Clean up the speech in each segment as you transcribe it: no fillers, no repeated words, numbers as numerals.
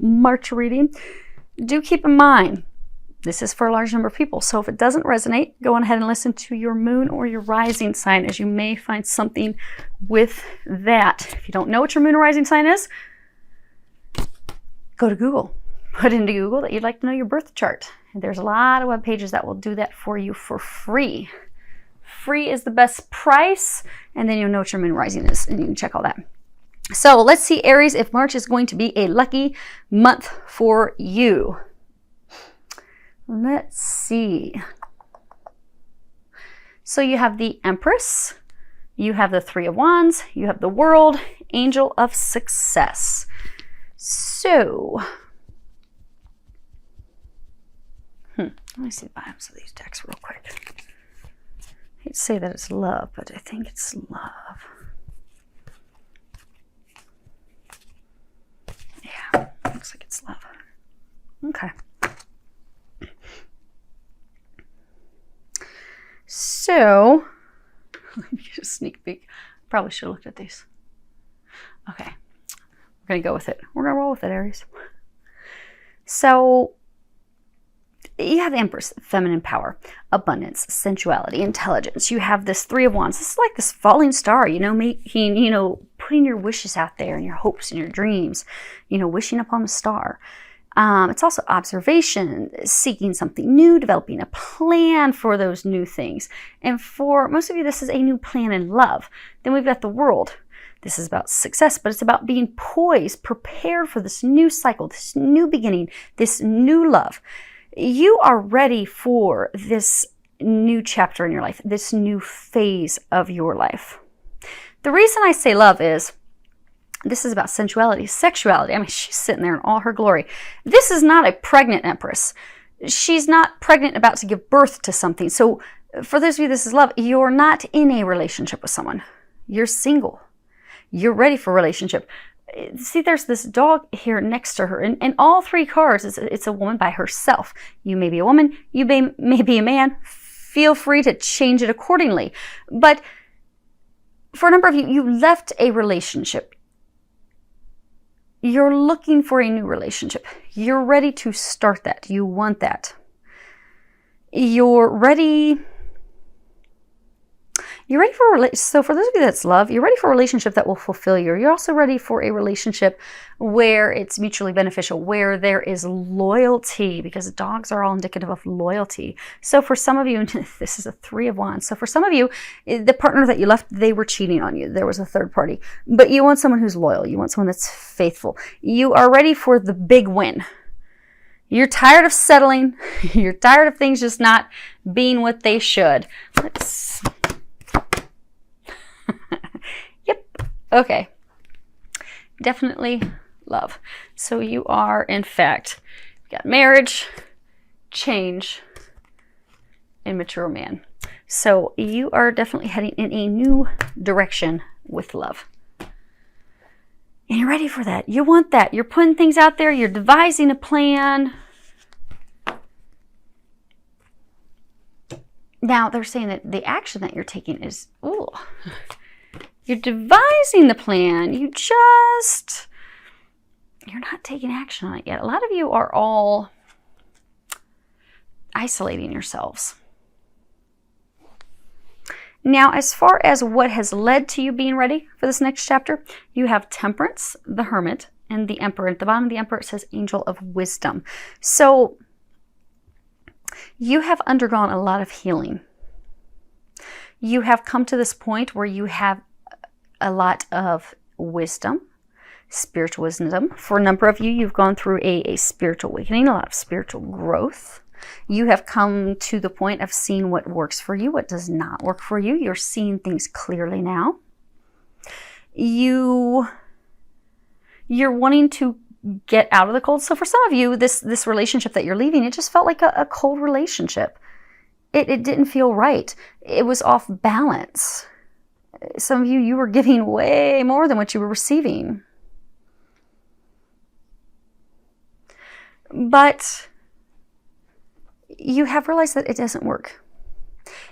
March reading. Do keep in mind, this is for a large number of people. So if it doesn't resonate, go on ahead and listen to your moon or your rising sign, as you may find something with that. If you don't know what your moon or rising sign is, go to Google. Put into Google that you'd like to know your birth chart. There's a lot of web pages that will do that for you for free. Free is the best price, and then you'll know what your moon rising is, and you can check all that. So let's see, Aries, if March is going to be a lucky month for you. Let's see. So you have the Empress, you have the Three of Wands, you have the World, Angel of Success. So, let me see the bottoms of these decks real quick. I hate to say that it's love, but I think it's love. Yeah, looks like it's love. Okay. So, let me get a sneak peek. Probably should have looked at these. Okay, we're going to go with it. We're going to roll with it, Aries. So, you have the Empress, feminine power, abundance, sensuality, intelligence. You have this Three of Wands. This is like this falling star, making, putting your wishes out there and your hopes and your dreams, wishing upon a star. It's also observation, seeking something new, developing a plan for those new things. And for most of you, this is a new plan in love. Then we've got the World. This is about success, but it's about being poised, prepared for this new cycle, this new beginning, this new love. You are ready for this new chapter in your life, this new phase of your life. The reason I say love is, this is about sensuality, sexuality. I mean, she's sitting there in all her glory. This is not a pregnant Empress. She's not pregnant about to give birth to something. So for those of you, this is love. You're not in a relationship with someone. You're single. You're ready for a relationship. See, there's this dog here next to her. And all three cards, it's a woman by herself. You may be a woman. You may be a man. Feel free to change it accordingly. But for a number of you, you left a relationship. You're looking for a new relationship. You're ready to start that. You want that. You're ready for so for those of you that's love, you're ready for a relationship that will fulfill you. You're also ready for a relationship where it's mutually beneficial, where there is loyalty, because dogs are all indicative of loyalty. So for some of you, this is a Three of Wands. So for some of you, the partner that you left, they were cheating on you. There was a third party. But you want someone who's loyal. You want someone that's faithful. You are ready for the big win. You're tired of settling. You're tired of things just not being what they should. Let's... Yep. Okay. Definitely love. So you are, in fact, got marriage, change, and mature man. So you are definitely heading in a new direction with love. And you're ready for that. You want that. You're putting things out there. You're devising a plan. Now, they're saying that the action that you're taking is, ooh, you're devising the plan. You're not taking action on it yet. A lot of you are all isolating yourselves. Now, as far as what has led to you being ready for this next chapter, you have Temperance, the Hermit, and the Emperor. At the bottom of the Emperor, it says Angel of Wisdom. So you have undergone a lot of healing. You have come to this point where you have a lot of wisdom, spiritual wisdom. For a number of you, you've gone through a spiritual awakening, a lot of spiritual growth. You have come to the point of seeing what works for you, what does not work for you. You're seeing things clearly now. You're wanting to get out of the cold. So for some of you, this relationship that you're leaving, it just felt like a cold relationship. It didn't feel right. It was off balance. Some of you were giving way more than what you were receiving. But you have realized that it doesn't work.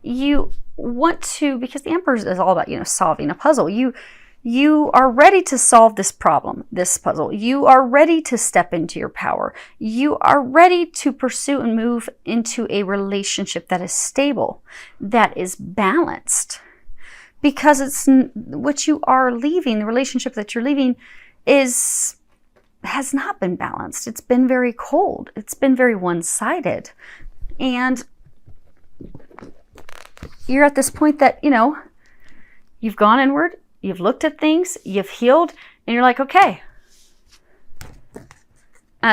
You want to, because the Emperor is all about, solving a puzzle. You You are ready to solve this problem, this puzzle. You are ready to step into your power. You are ready to pursue and move into a relationship that is stable, that is balanced. Because it's what you are leaving, the relationship that you're leaving has not been balanced. It's been very cold. It's been very one-sided. And you're at this point that, you've gone inward, you've looked at things, you've healed, and you're like, okay.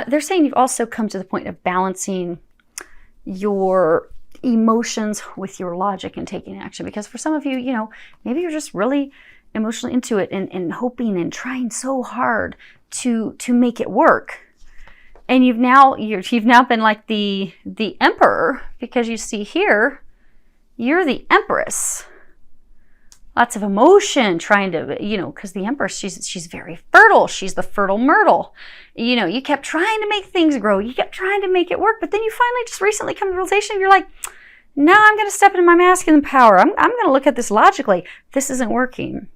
They're saying you've also come to the point of balancing your emotions with your logic and taking action. Because for some of you, maybe you're just really emotionally into it and hoping and trying so hard to make it work. And you've now been like the emperor, because you see here, you're the empress. Lots of emotion trying to, because the empress, she's very fertile. She's the fertile myrtle. You kept trying to make things grow. You kept trying to make it work. But then you finally just recently come to the realization, you're like, now I'm going to step into my masculine power. I'm going to look at this logically. This isn't working.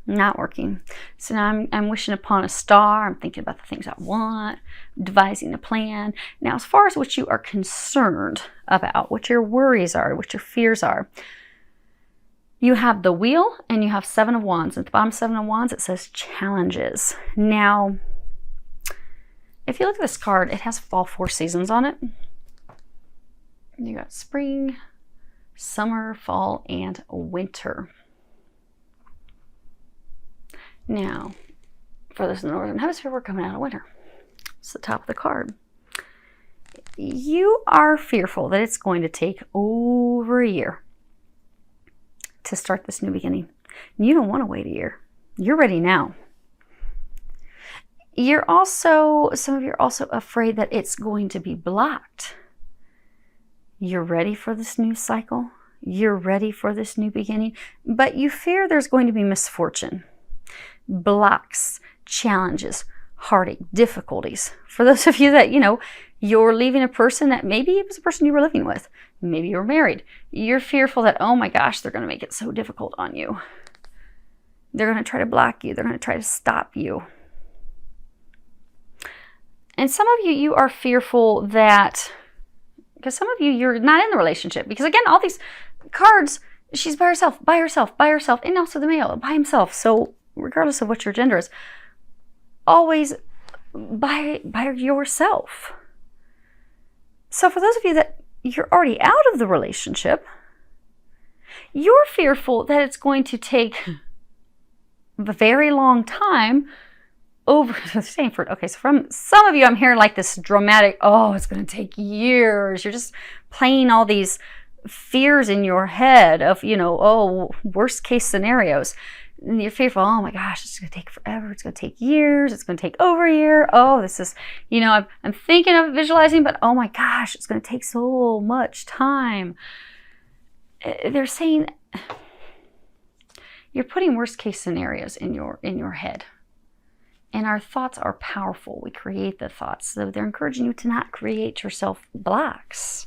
Not working. So now I'm wishing upon a star. I'm thinking about the things I want, devising a plan. Now, as far as what you are concerned about, what your worries are, what your fears are, you have the wheel and you have 7 of Wands. At the bottom 7 of Wands, it says challenges. Now, if you look at this card, it has all 4 seasons on it. You got spring, summer, fall, and winter. Now, for this in the Northern Hemisphere, we're coming out of winter. It's the top of the card. You are fearful that it's going to take over a year to start this new beginning. You don't want to wait a year. You're ready now. Some of you are also afraid that it's going to be blocked. You're ready for this new cycle. You're ready for this new beginning, but you fear there's going to be misfortune, blocks, challenges, heartache, difficulties. For those of you that, you're leaving a person that maybe it was a person you were living with. Maybe you were married. You're fearful that, oh my gosh, they're going to make it so difficult on you. They're going to try to block you. They're going to try to stop you. And some of you, you are fearful that, because some of you, you're not in the relationship. Because again, all these cards, she's by herself, and also the male, by himself. So regardless of what your gender is, always by yourself. So for those of you that you're already out of the relationship, you're fearful that it's going to take a very long time over the same for, okay, so from some of you, I'm hearing like this dramatic, oh, it's going to take years. You're just playing all these fears in your head of, worst case scenarios. And you're fearful, oh my gosh, it's going to take forever. It's going to take years. It's going to take over a year. Oh, this is, I'm thinking of visualizing, but oh my gosh, it's going to take so much time. They're saying you're putting worst case scenarios in your head. And our thoughts are powerful. We create the thoughts. So they're encouraging you to not create yourself blocks.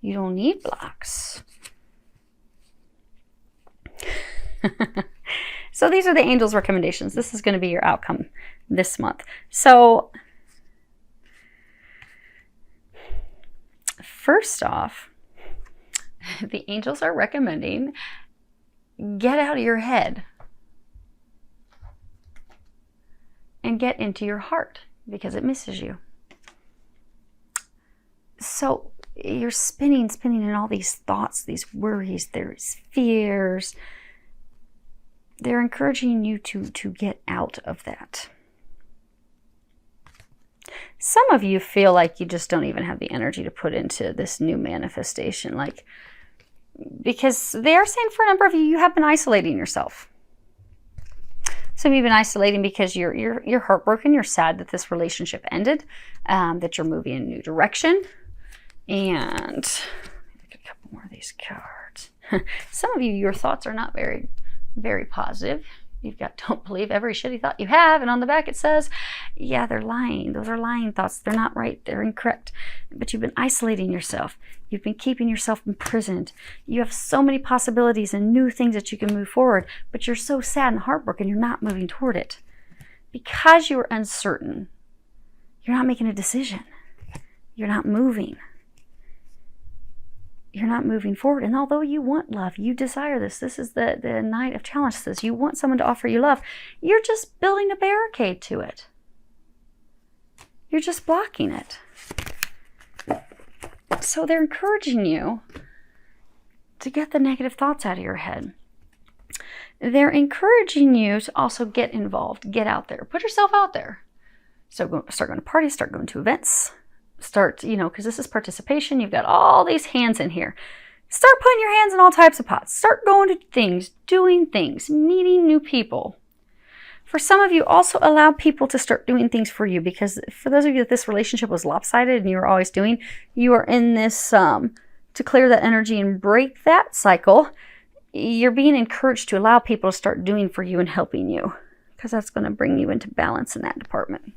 You don't need blocks. So these are the angels' recommendations. This is going to be your outcome this month. So first off, the angels are recommending get out of your head and get into your heart because it misses you. So you're spinning in all these thoughts, these worries, these fears. They're encouraging you to get out of that. Some of you feel like you just don't even have the energy to put into this new manifestation, because they are saying for a number of you, you have been isolating yourself. Some of you have been isolating because you're heartbroken, you're sad that this relationship ended, that you're moving in a new direction. And look at a couple more of these cards. Some of you, your thoughts are not very, very positive. You've got don't believe every shitty thought you have. And on the back it says, yeah, they're lying. Those are lying thoughts. They're not right. They're incorrect. but you've been isolating yourself. You've been keeping yourself imprisoned. You have so many possibilities and new things that you can move forward, but you're so sad and heartbroken, you're not moving toward it. Because you're uncertain, you're not making a decision. You're not moving. You're not moving forward. And although you want love, you desire this. This is the night of challenges. You want someone to offer you love. You're just building a barricade to it. You're just blocking it. So they're encouraging you to get the negative thoughts out of your head. They're encouraging you to also get involved, get out there, put yourself out there. So start going to parties, start going to events, start, because this is participation. You've got all these hands in here. Start putting your hands in all types of pots. Start going to things, doing things, meeting new people. For some of you, also allow people to start doing things for you, because for those of you that this relationship was lopsided and you were always doing, you are in this to clear that energy and break that cycle. You're being encouraged to allow people to start doing for you and helping you, because that's going to bring you into balance in that department,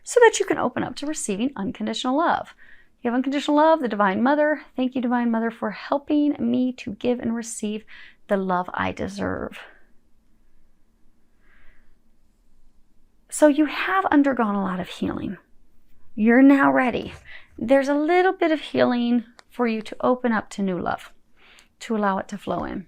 so that you can open up to receiving unconditional love. You have unconditional love, the Divine Mother. Thank you, Divine Mother, for helping me to give and receive the love I deserve. So you have undergone a lot of healing. You're now ready. There's a little bit of healing for you to open up to new love, to allow it to flow in.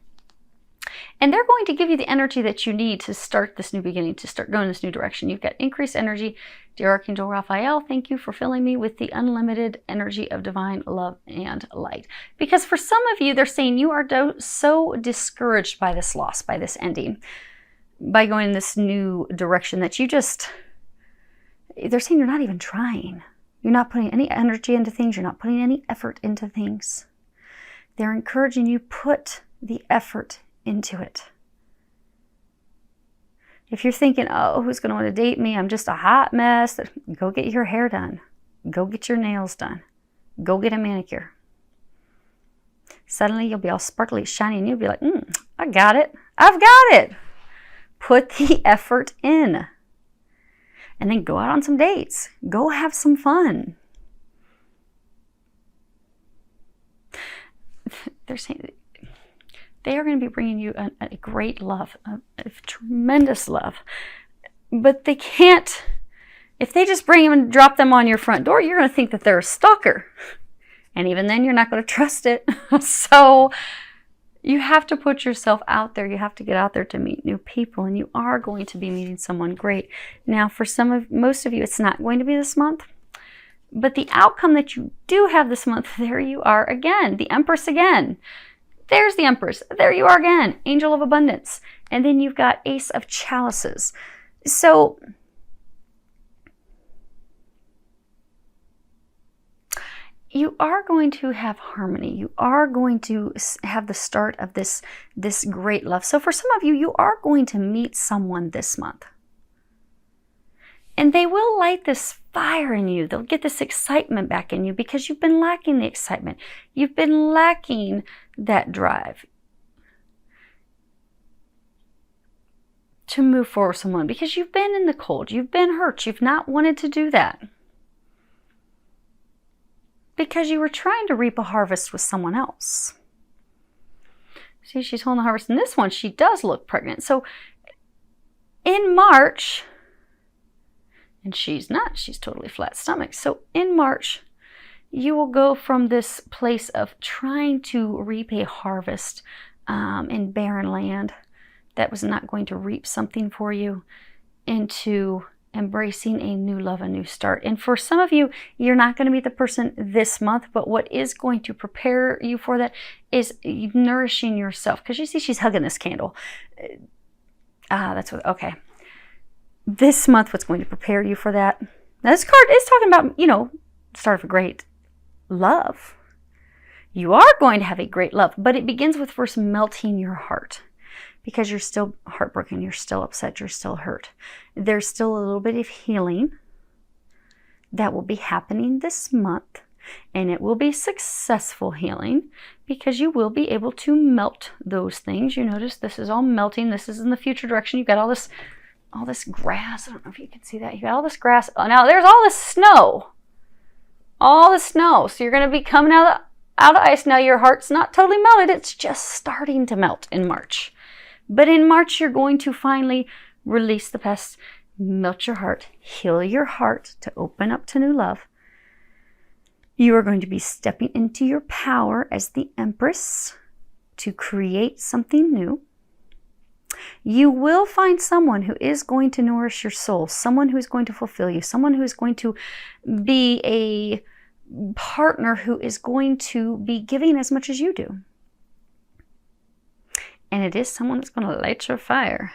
And they're going to give you the energy that you need to start this new beginning, to start going this new direction. You've got increased energy. Dear Archangel Raphael, thank you for filling me with the unlimited energy of divine love and light. Because for some of you, they're saying you are so discouraged by this loss, by this ending, by going in this new direction, that they're saying you're not even trying. You're not putting any energy into things. You're not putting any effort into things. They're encouraging you, put the effort into it. If you're thinking, oh, who's going to want to date me? I'm just a hot mess. Go get your hair done. Go get your nails done. Go get a manicure. Suddenly you'll be all sparkly, shiny, and you'll be like, I got it. I've got it. Put the effort in. And then go out on some dates. Go have some fun. They're saying they are going to be bringing you a great love, a tremendous love. But they can't, if they just bring them and drop them on your front door, you're going to think that they're a stalker. And even then, you're not going to trust it. So you have to put yourself out there. You have to get out there to meet new people, and you are going to be meeting someone great. Now, for most of you, it's not going to be this month, but the outcome that you do have this month, there you are again, the Empress again. There's the Empress. There you are again, Angel of Abundance. And then you've got Ace of Chalices. So you are going to have harmony. You are going to have the start of this great love. So for some of you, you are going to meet someone this month. And they will light this fire in you. They'll get this excitement back in you, because you've been lacking the excitement. You've been lacking that drive to move forward with someone, because you've been in the cold. You've been hurt. You've not wanted to do that, because you were trying to reap a harvest with someone else. See, she's holding the harvest. In this one, she does look pregnant. So in March, and she's not. She's totally flat stomach. So in March, you will go from this place of trying to reap a harvest in barren land that was not going to reap something for you, into embracing a new love, a new start. And for some of you, you're not going to meet the person this month, but what is going to prepare you for that is nourishing yourself. Because you see, she's hugging this candle. That's what, okay. This month, what's going to prepare you for that? Now, this card is talking about, start of a great love. You are going to have a great love, but it begins with first melting your heart, because you're still heartbroken, you're still upset, you're still hurt. There's still a little bit of healing that will be happening this month, and it will be successful healing, because you will be able to melt those things. You notice this is all melting. This is in the future direction. You've got all this grass. I don't know if you can see that. You got all this grass. Oh, now there's all this snow all the snow. So you're going to be coming out of ice. Now your heart's not totally melted. It's just starting to melt in March. But in March, you're going to finally release the past, melt your heart, heal your heart to open up to new love. You are going to be stepping into your power as the Empress to create something new. You will find someone who is going to nourish your soul, someone who is going to fulfill you, someone who is going to be a partner who is going to be giving as much as you do. And it is someone that's going to light your fire.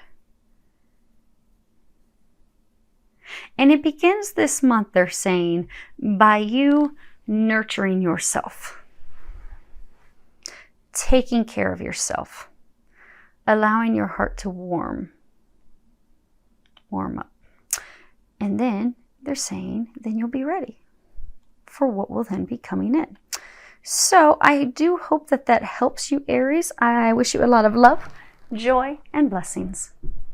And it begins this month, they're saying, by you nurturing yourself, taking care of yourself, allowing your heart to warm up. And then they're saying, then you'll be ready for what will then be coming in. So I do hope that helps you, Aries. I wish you a lot of love, joy, and blessings.